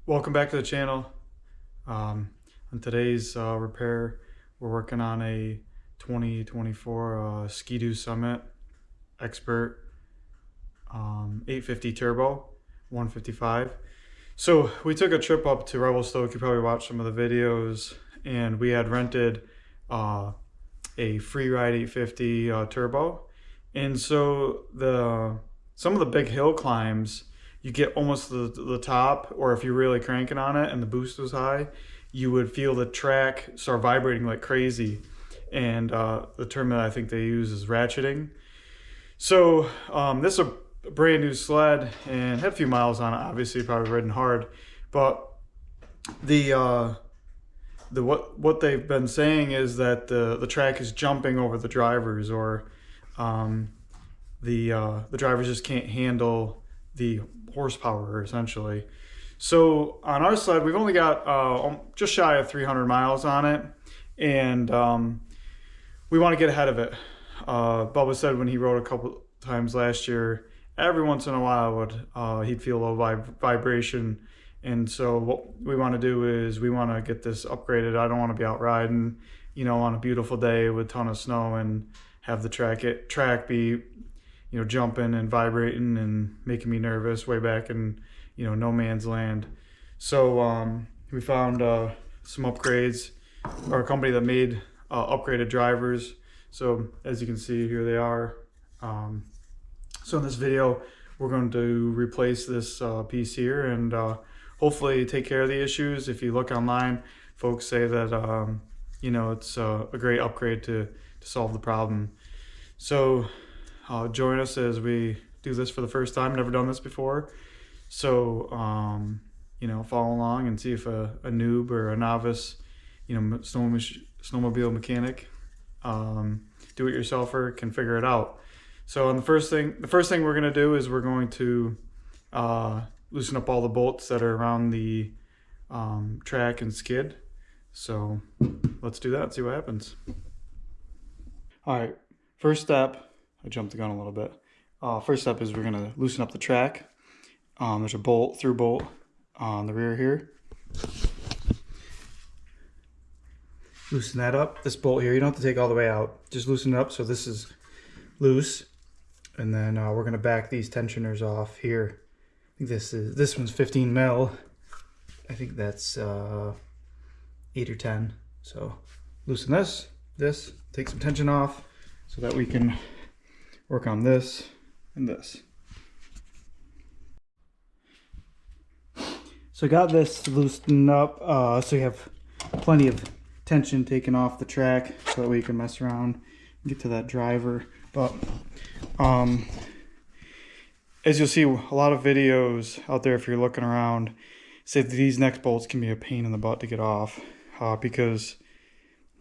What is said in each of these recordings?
Welcome back to the channel. On today's repair, we're working on a 2024 Ski-Doo Summit Expert 850 Turbo 155. So we took a trip up to Revelstoke. You probably watched some of the videos, and we had rented a Freeride 850 Turbo. And so some of the big hill climbs, you get almost the top, or if you're really cranking on it and the boost was high, you would feel the track start vibrating like crazy. And the term that I think they use is ratcheting. So this is a brand new sled and had a few miles on it, obviously probably ridden hard, but what they've been saying is that the track is jumping over the drivers, or the drivers just can't handle the horsepower essentially. So on our sled, we've only got just shy of 300 miles on it, and we want to get ahead of it. Bubba said when he rode a couple times last year, every once in a while he'd feel a little vibration. And so what we want to do is we want to get this upgraded. I don't want to be out riding, on a beautiful day with a ton of snow and have the track be, jumping and vibrating and making me nervous way back in, no man's land. So we found some upgrades, or a company that made upgraded drivers. So as you can see, here they are. So in this video, we're going to replace this piece here and hopefully take care of the issues. If you look online, folks say that, it's a great upgrade to solve the problem. So join us as we do this for the first time. Never done this before. So, follow along and see if a noob or a novice, snowmobile mechanic, do-it-yourselfer can figure it out. So on the first thing we're going to do is we're going to loosen up all the bolts that are around the track and skid. So let's do that and see what happens. All right, first step, I jumped the gun a little bit. First step is we're going to loosen up the track. There's a through bolt on the rear here. Loosen that up. This bolt here, you don't have to take all the way out. Just loosen it up so this is loose. And then we're going to back these tensioners off here. I think this one's 15 mil. I think that's 8 or 10. So loosen this, take some tension off so that we can work on this and this. So I got this loosened up so you have plenty of tension taken off the track so that way you can mess around and get to that driver. But as you'll see, a lot of videos out there, if you're looking around, say that these neck bolts can be a pain in the butt to get off because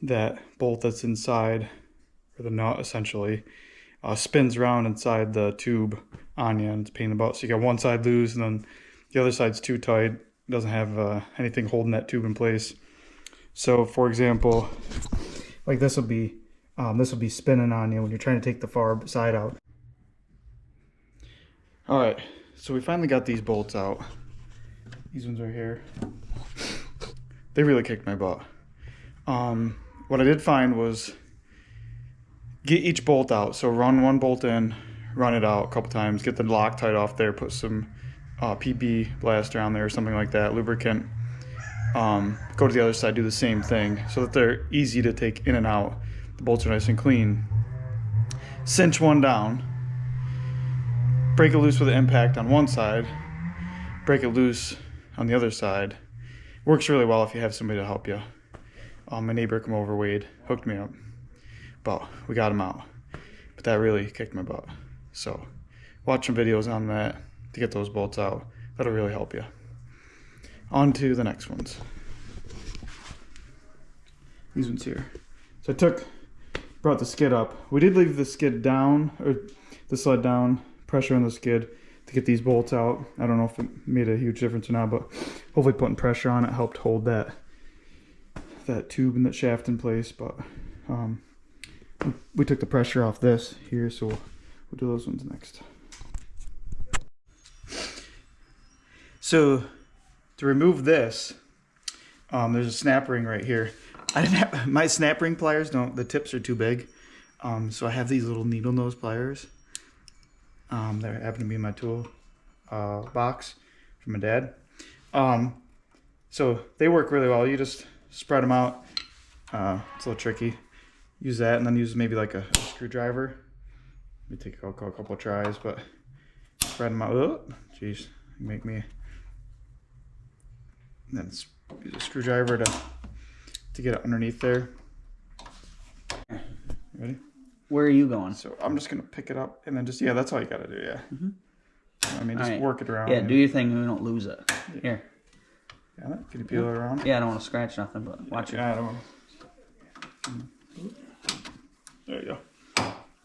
that bolt that's inside, or the nut essentially, spins around inside the tube on you, and it's a pain in the butt. So you got one side loose and then the other side's too tight. It doesn't have anything holding that tube in place. So for example, like this will be spinning on you when you're trying to take the far side out. All right, so we finally got these bolts out. These ones right here. They really kicked my butt. What I did find was get each bolt out. So run one bolt in, run it out a couple times, get the Loctite off there, put some PB blaster on there or something like that, lubricant. Go to the other side, do the same thing so that they're easy to take in and out. The bolts are nice and clean. Cinch one down, break it loose with an impact on one side, break it loose on the other side. Works really well if you have somebody to help you. My neighbor came over, Wade, hooked me up, but we got him out. But that really kicked my butt. So watch some videos on that to get those bolts out. That'll really help you. On to the next ones. These ones here. So brought the skid up. We did leave the skid down, or the sled down, pressure on the skid to get these bolts out. I don't know if it made a huge difference or not, but hopefully putting pressure on it helped hold that tube and that shaft in place. But we took the pressure off this here, so we'll do those ones next. So to remove this, there's a snap ring right here. I didn't have my snap ring pliers. The tips are too big, so I have these little needle nose pliers. They happen to be in my tool box from my dad. So they work really well. You just spread them out. It's a little tricky. Use that, and then use maybe like a screwdriver. Let me take a couple of tries, but spread them out. Oh, jeez, make me. And then use a screwdriver to get it underneath there. Ready? Where are you going? So I'm just gonna pick it up, and then just that's all you gotta do. Yeah. I mean, just work it around. Yeah, do your thing. We don't lose it. Yeah. Here. Yeah, can you peel it around? Yeah, I don't want to scratch nothing, but watch it. Yeah, I don't want to. There you go.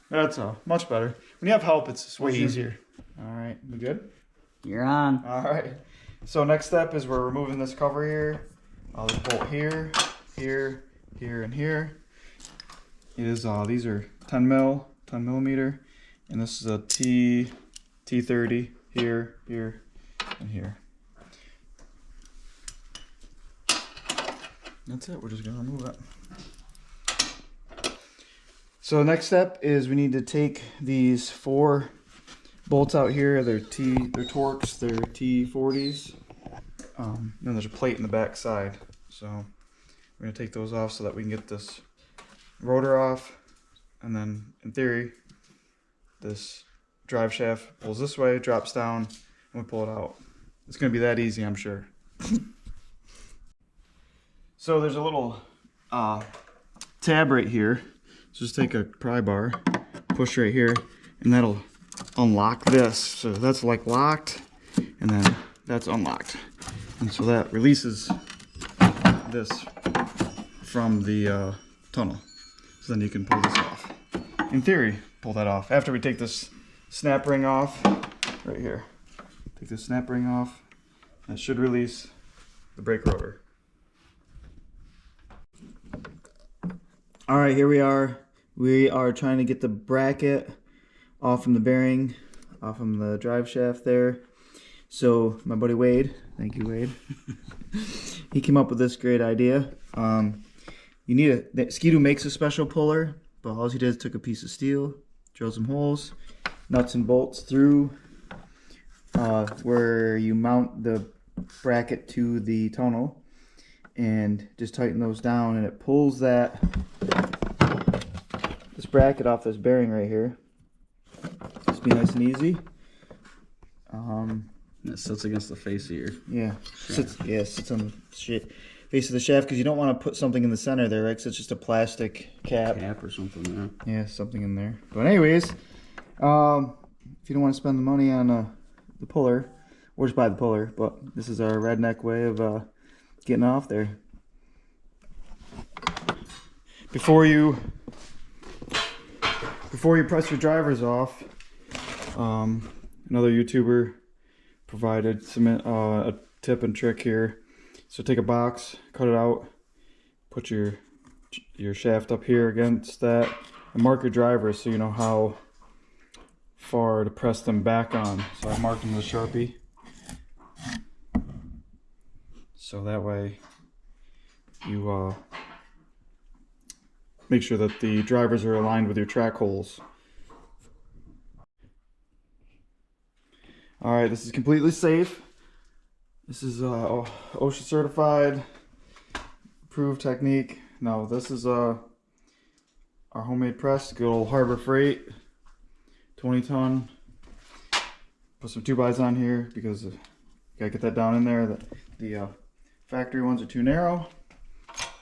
That's much better. When you have help, it's just way easier. All right, we good? You're on. All right. So next step is we're removing this cover here. This bolt here, here, here, and here. It is these are 10 millimeter, and this is a T30 here, here, and here. That's it. We're just gonna remove it. So next step is we need to take these 4 bolts out here. They're Torx. They're T40s. Then there's a plate in the back side. So we're gonna take those off so that we can get this rotor off. And then in theory, this drive shaft pulls this way, drops down, and we pull it out. It's gonna be that easy, I'm sure. So there's a little tab right here. So just take a pry bar, push right here, and that'll unlock this. So that's like locked, and then that's unlocked. And so that releases this from the tunnel. So then you can pull this off. In theory, pull that off. After we take this snap ring off, right here. Take this snap ring off. That should release the brake rotor. All right, here we are. We are trying to get the bracket off from the bearing, off from the drive shaft there. So my buddy Wade, thank you Wade, he came up with this great idea. You need Ski-Doo makes a special puller, but all he did is took a piece of steel, drilled some holes, nuts and bolts through where you mount the bracket to the tunnel, and just tighten those down, and it pulls this bracket off this bearing right here. Just be nice and easy. It sits against the face of your sits on the face of the shaft, because you don't want to put something in the center there, right? Because it's just a plastic cap or something. Yeah, something in there. But anyways, if you don't want to spend the money on the puller, or just buy the puller, but this is our redneck way of getting off there. Before you press your drivers off, another YouTuber provided a tip and trick here. So take a box, cut it out, put your shaft up here against that, and mark your drivers so you know how far to press them back on. So I marked them with a Sharpie. So that way you make sure that the drivers are aligned with your track holes. Alright, this is completely safe. This is OSHA certified, approved technique. Now this is our homemade press, good old Harbor Freight, 20 ton. Put some 2x on here because you gotta get that down in there. The factory ones are too narrow.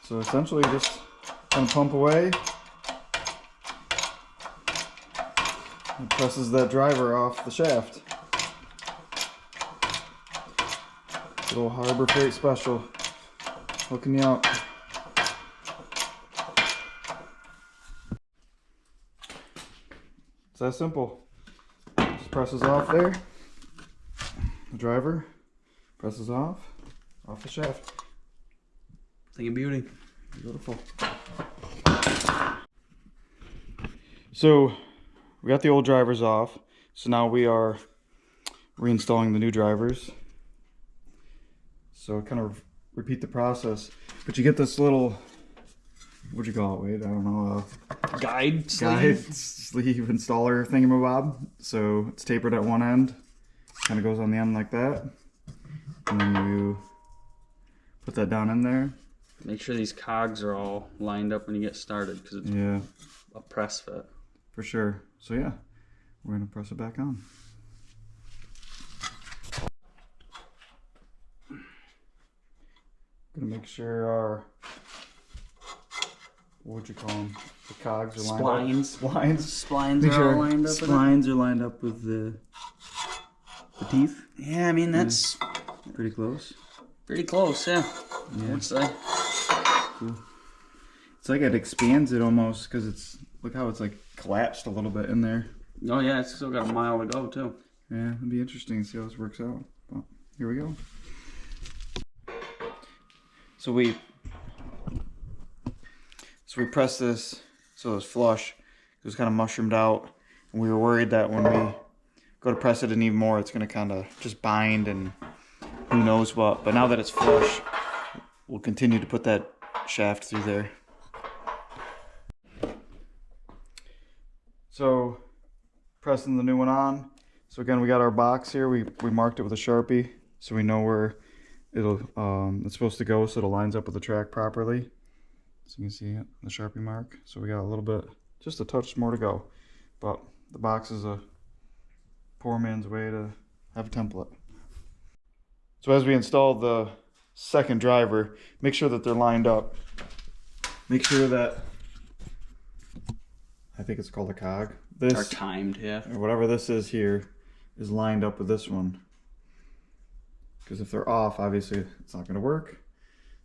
So essentially just kind of pump away. It presses that driver off the shaft. Good old Harbor Freight special. Hooking you up. It's that simple. Just presses off there. The driver presses off the shaft. Thing of beauty. Beautiful. So we got the old drivers off. So now we are reinstalling the new drivers. So kind of repeat the process. But you get this little, what'd you call it, Wade? I don't know. Guide sleeve installer thingamabob. So it's tapered at one end. Kind of goes on the end like that. And then you put that down in there. Make sure these cogs are all lined up when you get started because it's a press fit. For sure. So yeah, we're going to press it back on. Gonna make sure our, what'd you call them? The cogs are lined up. Splines are all lined up. Splines are lined up with the teeth. Yeah, I mean that's pretty close. Pretty close, yeah. I would say. Cool. It's like it expands it almost because it's, look how it's like collapsed a little bit in there. Oh yeah, it's still got a mile to go too. Yeah, it'll be interesting to see how this works out. But here we go. So we pressed this so it was flush. It was kind of mushroomed out, and we were worried that when we go to press it in even more, it's going to kind of just bind and who knows what. But now that it's flush, we'll continue to put that shaft through there. So pressing the new one on. So again, we got our box here. We marked it with a Sharpie so we know where it's supposed to go, so it lines up with the track properly. So you can see it, the Sharpie mark. So we got a little bit, just a touch more to go. But the box is a poor man's way to have a template. So as we install the second driver, make sure that they're lined up. Make sure that, I think it's called a cog. This are timed, yeah. Or whatever this is here is lined up with this one. Because if they're off, obviously it's not going to work.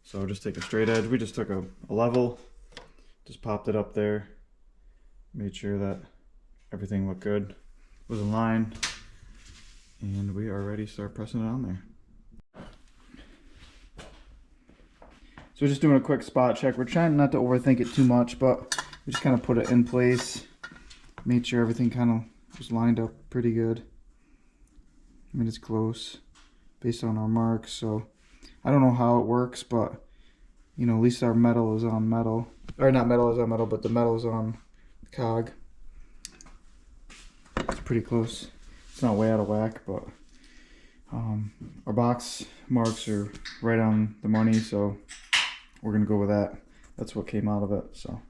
So just take a straight edge. We just took a level, just popped it up there, made sure that everything looked good, was in line, and we are ready to start pressing it on there. So we're just doing a quick spot check. We're trying not to overthink it too much, but we just kind of put it in place, made sure everything kind of was lined up pretty good. I mean, it's close based on our marks, so I don't know how it works, but you know, at least our metal is on metal, or not metal is on metal, but the metal is on the cog. It's pretty close. It's not way out of whack, but our box marks are right on the money, so we're gonna go with that. That's what came out of it. So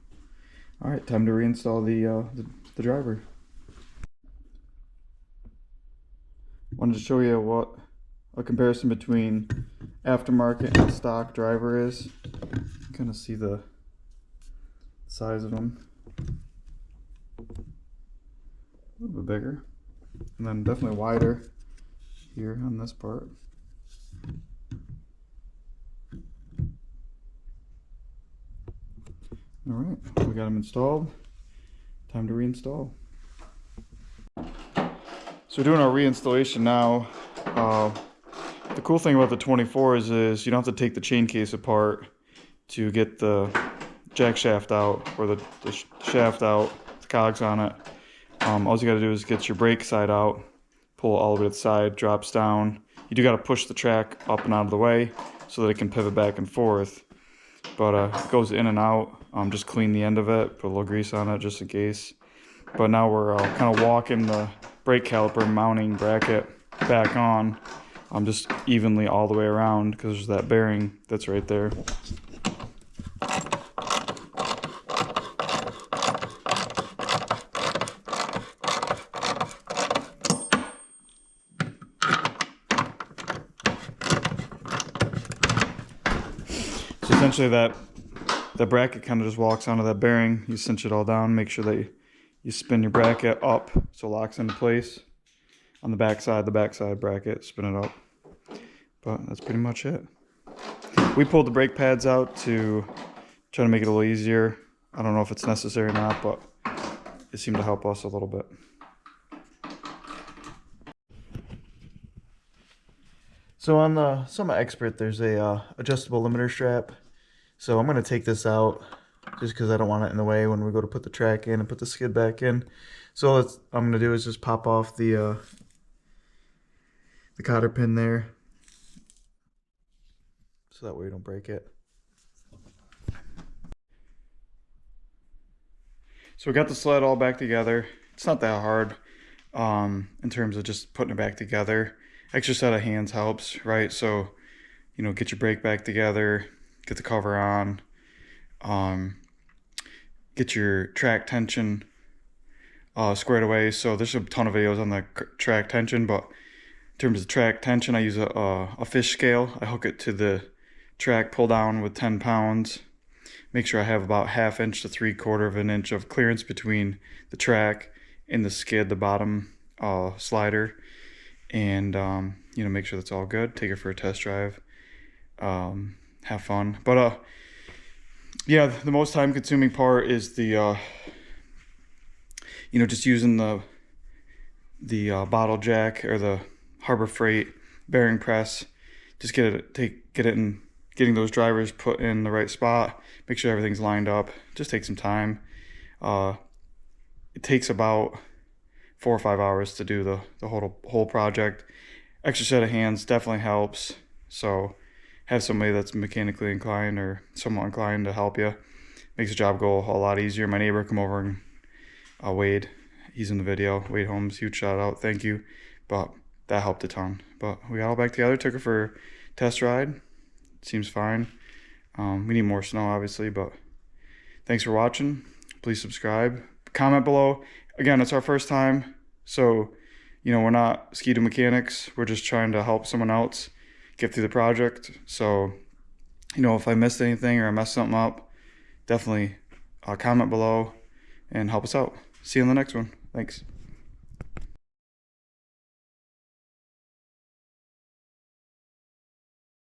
all right, time to reinstall the driver. Wanted to show you what a comparison between aftermarket and stock driver is. Kind of see the size of them. A little bit bigger, and then definitely wider here on this part. All right, we got them installed. Time to reinstall. So we're doing our reinstallation now. The cool thing about the 24s is you don't have to take the chain case apart to get the jack shaft out, or the shaft out, the cogs on it. All you gotta do is get your brake side out, pull it all the way to the side, drops down. You do gotta push the track up and out of the way so that it can pivot back and forth. But it goes in and out. Just clean the end of it, put a little grease on it just in case. But now we're kind of walking the brake caliper mounting bracket back on, just evenly all the way around, because there's that bearing that's right there. So essentially that bracket kind of just walks onto that bearing. You cinch it all down, make sure that you spin your bracket up so it locks into place. On the backside bracket, spin it up. But that's pretty much it. We pulled the brake pads out to try to make it a little easier. I don't know if it's necessary or not, but it seemed to help us a little bit. So on the Summit Expert, there's a adjustable limiter strap. So I'm going to take this out just because I don't want it in the way when we go to put the track in and put the skid back in. So what I'm going to do is just pop off the cotter pin there. so that way we don't break it. So we got the sled all back together. It's not that hard in terms of just putting it back together. Extra set of hands helps, right? So, you know, get your brake back together, get the cover on, get your track tension squared away. So there's a ton of videos on the track tension, but in terms of track tension, I use a fish scale. I hook it to the track pull down with 10 pounds. Make sure I have about 1/2 inch to 3/4 of an inch of clearance between the track and the skid, the bottom slider. And, you know, make sure that's all good. Take it for a test drive. Have fun. But, yeah, the most time consuming part is the, you know, just using the bottle jack or the Harbor Freight bearing press. Just get it in, getting those drivers put in the right spot. Make sure everything's lined up. Just take some time. It takes about 4 or 5 hours to do the whole project. Extra set of hands definitely helps. So have somebody that's mechanically inclined or somewhat inclined to help you. Makes the job go a lot easier. My neighbor come over and Wade, he's in the video. Wade Holmes, huge shout out, thank you. But that helped a ton. But we got all back together, took it for a test ride. Seems fine. We need more snow, obviously, but thanks for watching. Please subscribe. Comment below. Again, it's our first time, so, you know, we're not ski-doo mechanics. We're just trying to help someone else get through the project. So, you know, if I missed anything or I messed something up, definitely comment below and help us out. See you in the next one. Thanks.